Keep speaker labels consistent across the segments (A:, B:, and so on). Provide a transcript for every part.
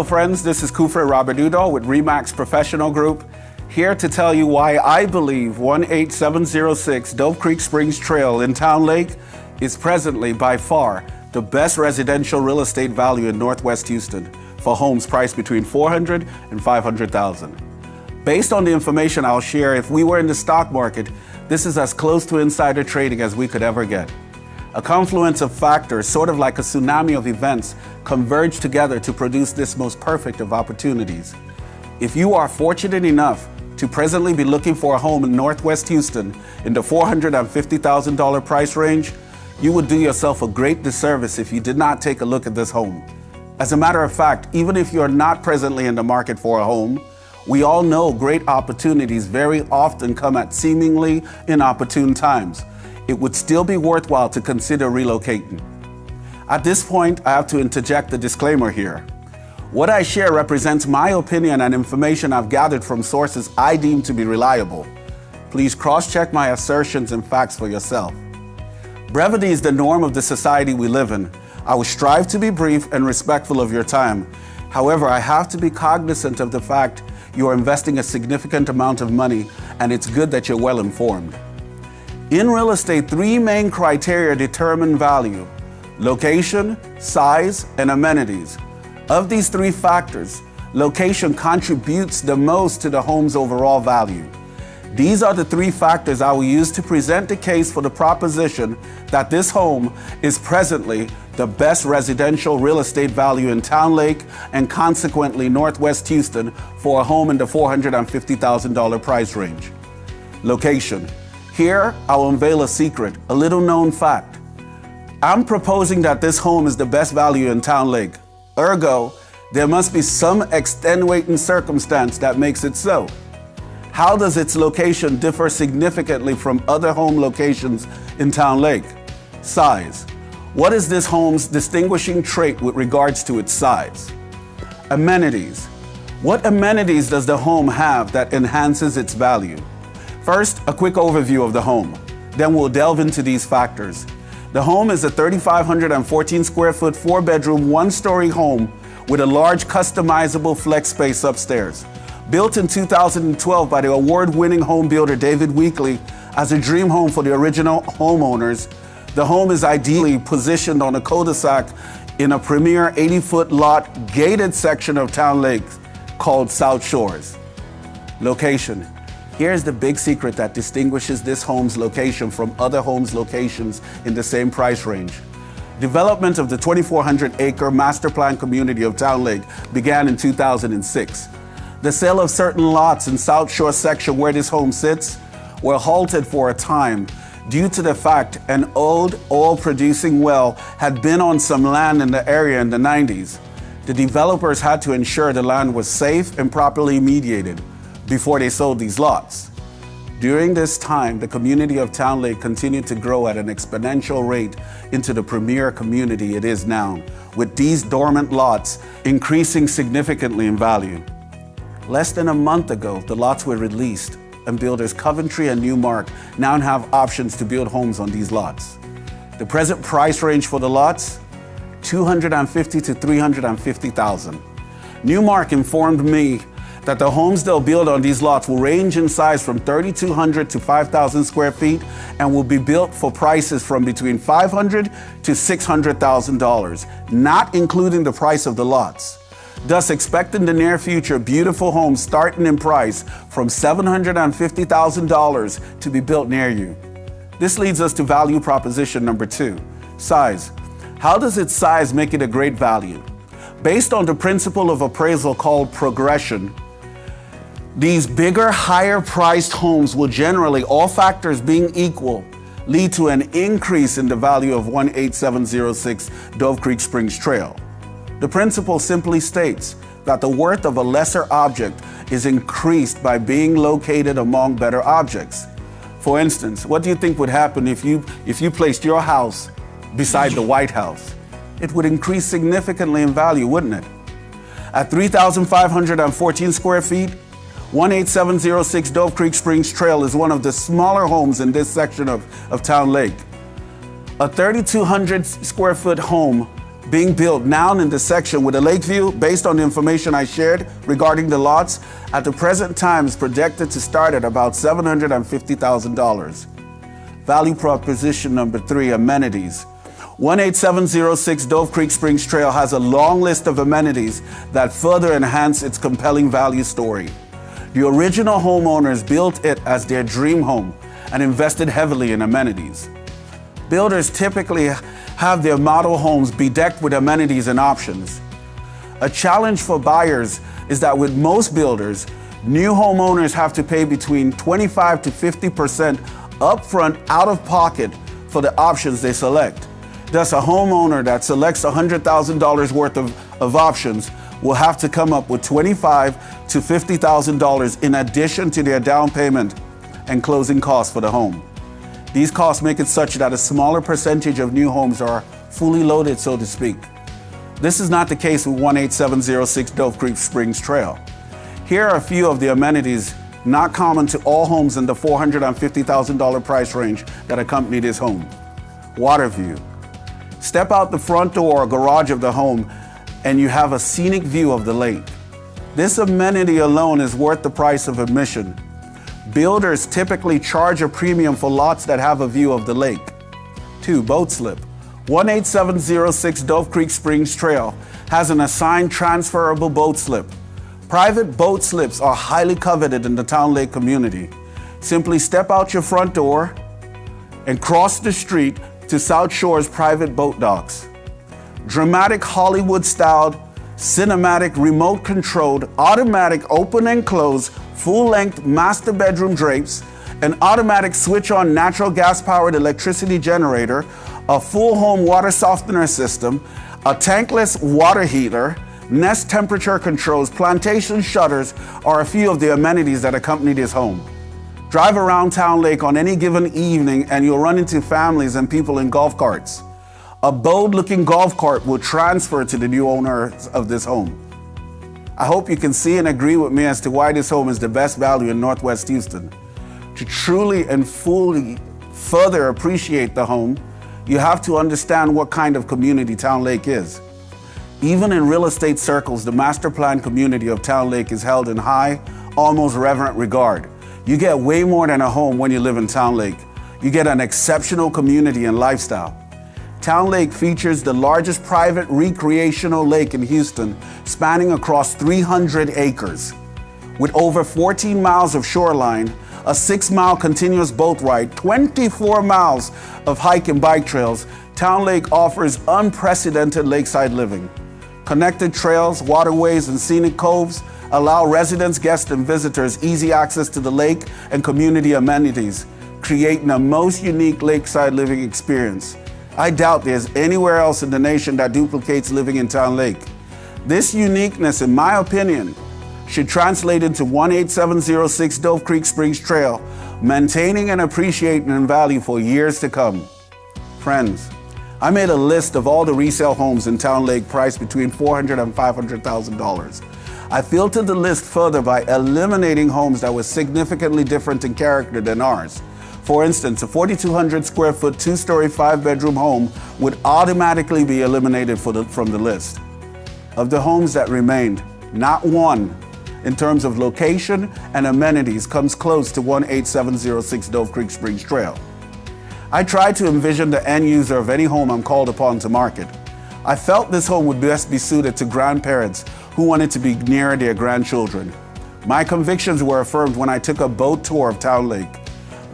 A: friends, this is Kufre Rabadudo with Remax Professional Group, here to tell you why I believe 18706 Dove Creek Springs Trail in Towne Lake is presently by far the best residential real estate value in Northwest Houston for homes priced between $400,000 and $500,000. Based on the information I'll share, if we were in the stock market, this is as close to insider trading as we could ever get. A confluence of factors, sort of like a tsunami of events, converge together to produce this most perfect of opportunities. If you are fortunate enough to presently be looking for a home in Northwest Houston in the $450,000 price range, you would do yourself a great disservice if you did not take a look at this home. As a matter of fact, even if you're not presently in the market for a home, we all know great opportunities very often come at seemingly inopportune times. It would still be worthwhile to consider relocating. At this point, I have to interject a disclaimer here. What I share represents my opinion and information I've gathered from sources I deem to be reliable. Please cross-check my assertions and facts for yourself. Brevity is the norm of the society we live in. I will strive to be brief and respectful of your time. However, I have to be cognizant of the fact you are investing a significant amount of money, and it's good that you're well informed. In real estate, three main criteria determine value: location, size, and amenities. Of these three factors, location contributes the most to the home's overall value. These are the three factors I will use to present the case for the proposition that this home is presently the best residential real estate value in Towne Lake and consequently Northwest Houston for a home in the $450,000 price range. Location. Here, I will unveil a secret, a little known fact. I'm proposing that this home is the best value in Towne Lake. Ergo, there must be some extenuating circumstance that makes it so. How does its location differ significantly from other home locations in Towne Lake? Size. What is this home's distinguishing trait with regards to its size? Amenities. What amenities does the home have that enhances its value? First, a quick overview of the home. Then we'll delve into these factors. The home is a 3,514 square foot, 4-bedroom, 1-story home with a large customizable flex space upstairs. Built in 2012 by the award-winning home builder David Weekley as a dream home for the original homeowners, the home is ideally positioned on a cul-de-sac in a premier 80-foot lot gated section of Towne Lake called South Shores. Location. Here's the big secret that distinguishes this home's location from other homes' locations in the same price range. Development of the 2,400-acre master plan community of Towne Lake began in 2006. The sale of certain lots in South Shore section where this home sits were halted for a time due to the fact an old oil-producing well had been on some land in the area in the 90s. The developers had to ensure the land was safe and properly mediated before they sold these lots. During this time, the community of Towne Lake continued to grow at an exponential rate into the premier community it is now, with these dormant lots increasing significantly in value. Less than a month ago, the lots were released, and builders Coventry and Newmark now have options to build homes on these lots. The present price range for the lots, $250,000 to $350,000. Newmark informed me that the homes they'll build on these lots will range in size from 3,200 to 5,000 square feet and will be built for prices from between $500,000 to $600,000, not including the price of the lots. Thus, expect in the near future beautiful homes starting in price from $750,000 to be built near you. This leads us to value proposition number 2, size. How does its size make it a great value? Based on the principle of appraisal called progression, these bigger, higher-priced homes will generally, all factors being equal, lead to an increase in the value of 18706 Dove Creek Springs Trail. The principle simply states that the worth of a lesser object is increased by being located among better objects. For instance, what do you think would happen if you placed your house beside the White House? It would increase significantly in value, wouldn't it? At 3,514 square feet, 18706 Dove Creek Springs Trail is one of the smaller homes in this section of Towne Lake. A 3,200 square foot home being built now in the section with a lake view, based on the information I shared regarding the lots, at the present time is projected to start at about $750,000. Value proposition number 3, amenities. 18706 Dove Creek Springs Trail has a long list of amenities that further enhance its compelling value story. The original homeowners built it as their dream home and invested heavily in amenities. Builders typically have their model homes bedecked with amenities and options. A challenge for buyers is that with most builders, new homeowners have to pay between 25 to 50% upfront out of pocket for the options they select. Thus, a homeowner that selects $100,000 worth of options will have to come up with $25,000 to $50,000 in addition to their down payment and closing costs for the home. These costs make it such that a smaller percentage of new homes are fully loaded, so to speak. This is not the case with 18706 Dove Creek Springs Trail. Here are a few of the amenities not common to all homes in the $450,000 price range that accompany this home. Water view. Step out the front door or garage of the home and you have a scenic view of the lake. This amenity alone is worth the price of admission. Builders typically charge a premium for lots that have a view of the lake. 2. Boat slip. 18706 Dove Creek Springs Trail has an assigned transferable boat slip. Private boat slips are highly coveted in the Towne Lake community. Simply step out your front door and cross the street to South Shore's private boat docks. Dramatic Hollywood-styled, cinematic, remote-controlled, automatic open and close, full-length master bedroom drapes, an automatic switch-on natural gas-powered electricity generator, a full home water softener system, a tankless water heater, nest temperature controls, plantation shutters are a few of the amenities that accompany this home. Drive around Towne Lake on any given evening and you'll run into families and people in golf carts. A bold-looking golf cart will transfer to the new owners of this home. I hope you can see and agree with me as to why this home is the best value in Northwest Houston. To truly and fully further appreciate the home, you have to understand what kind of community Towne Lake is. Even in real estate circles, the master plan community of Towne Lake is held in high, almost reverent regard. You get way more than a home when you live in Towne Lake. You get an exceptional community and lifestyle. Towne Lake features the largest private recreational lake in Houston, spanning across 300 acres. With over 14 miles of shoreline, a 6-mile continuous boat ride, 24 miles of hike and bike trails, Towne Lake offers unprecedented lakeside living. Connected trails, waterways, and scenic coves allow residents, guests, and visitors easy access to the lake and community amenities, creating a most unique lakeside living experience. I doubt there's anywhere else in the nation that duplicates living in Towne Lake. This uniqueness, in my opinion, should translate into 18706 Dove Creek Springs Trail, maintaining and appreciating in value for years to come. Friends, I made a list of all the resale homes in Towne Lake priced between $400,000 and $500,000. I filtered the list further by eliminating homes that were significantly different in character than ours. For instance, a 4,200 square foot, 2-story, 5-bedroom home would automatically be eliminated from the list. Of the homes that remained, not one, in terms of location and amenities, comes close to 18706 Dove Creek Springs Trail. I tried to envision the end user of any home I'm called upon to market. I felt this home would best be suited to grandparents who wanted to be near their grandchildren. My convictions were affirmed when I took a boat tour of Towne Lake.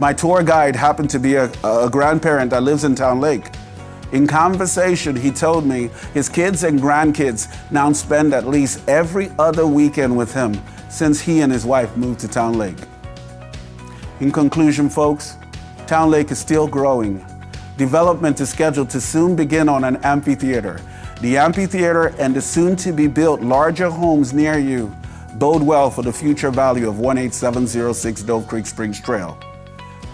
A: My tour guide happened to be a grandparent that lives in Towne Lake. In conversation, he told me his kids and grandkids now spend at least every other weekend with him since he and his wife moved to Towne Lake. In conclusion, folks, Towne Lake is still growing. Development is scheduled to soon begin on an amphitheater. The amphitheater and the soon-to-be-built larger homes near you bode well for the future value of 18706 Dove Creek Springs Trail.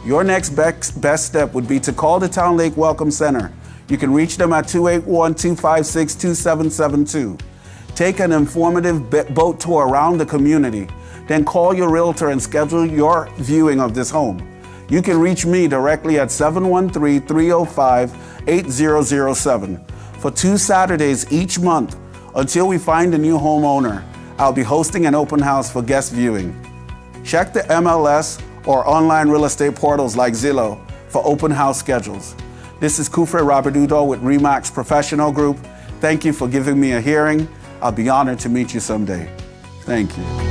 A: Your next best step would be to call the Towne Lake Welcome Center. You can reach them at 281-256-2772. Take an informative boat tour around the community. Then call your realtor and schedule your viewing of this home. You can reach me directly at 713-305-8007. For 2 Saturdays each month, until we find a new homeowner, I'll be hosting an open house for guest viewing. Check the MLS or online real estate portals like Zillow for open house schedules. This is Kufre Robert Udall with RE/MAX Professional Group. Thank you for giving me a hearing. I'll be honored to meet you someday. Thank you.